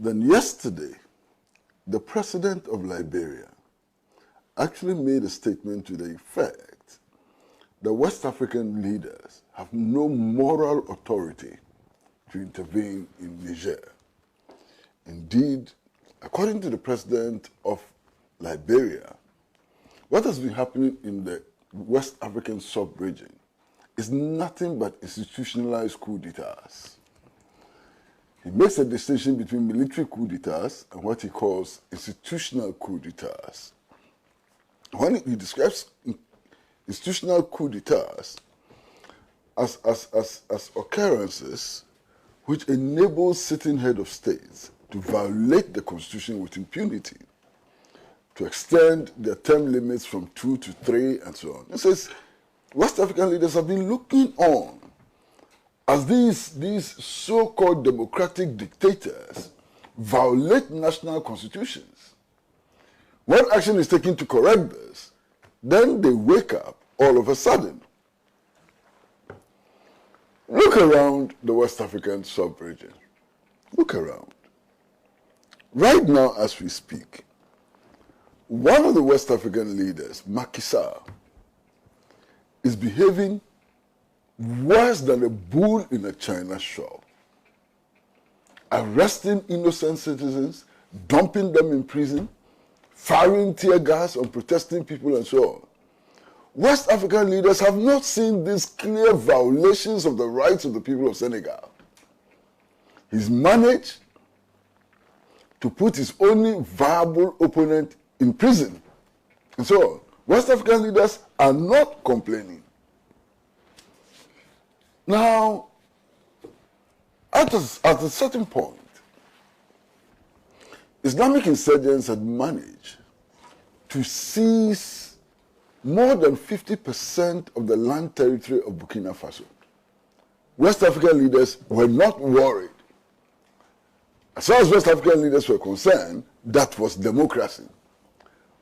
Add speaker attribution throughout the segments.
Speaker 1: Then yesterday, the president of Liberia actually made a statement to the effect that West African leaders have no moral authority to intervene in Niger. Indeed, according to the president of Liberia, what has been happening in the West African sub-region is nothing but institutionalized coup d'etats. He makes a distinction between military coup d'etats and what he calls institutional coup d'etats. When he describes institutional coup d'etats as occurrences which enable sitting head of states to violate the constitution with impunity, to extend their term limits from 2 to 3 and so on. He says West African leaders have been looking on as these so-called democratic dictators violate national constitutions. When action is taken to correct this, then they wake up all of a sudden. Look around the West African sub-region. Look around. Right now, as we speak, one of the West African leaders, Macky Sall, is behaving worse than a bull in a china shop, arresting innocent citizens, dumping them in prison, firing tear gas on protesting people and so on. West African leaders have not seen these clear violations of the rights of the people of Senegal. He's managed to put his only viable opponent in prison and so on. West African leaders are not complaining. Now, at a certain point, Islamic insurgents had managed to seize more than 50% of the land territory of Burkina Faso. West African leaders were not worried. As far as West African leaders were concerned, that was democracy.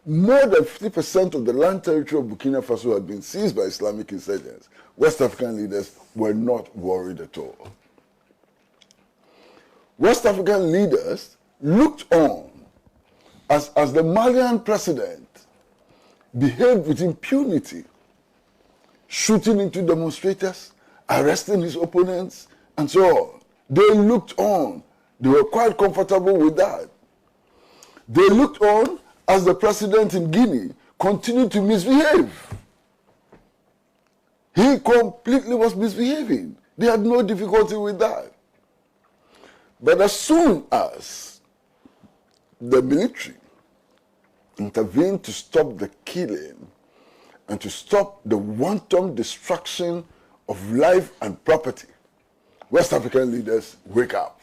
Speaker 1: More than 50% of the land territory of Burkina Faso had been seized by Islamic insurgents. West African leaders were not worried at all. West African leaders looked on as the Malian president behaved with impunity, shooting into demonstrators, arresting his opponents, and so on. They looked on. They were quite comfortable with that. They looked on as the president in Guinea continued to misbehave. He completely was misbehaving. They had no difficulty with that. But as soon as the military intervened to stop the killing and to stop the wanton destruction of life and property, West African leaders wake up.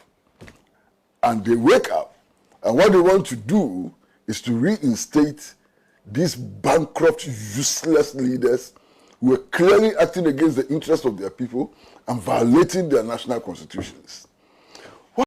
Speaker 1: And they wake up, and what they want to do is to reinstate these bankrupt, useless leaders who were clearly acting against the interests of their people and violating their national constitutions.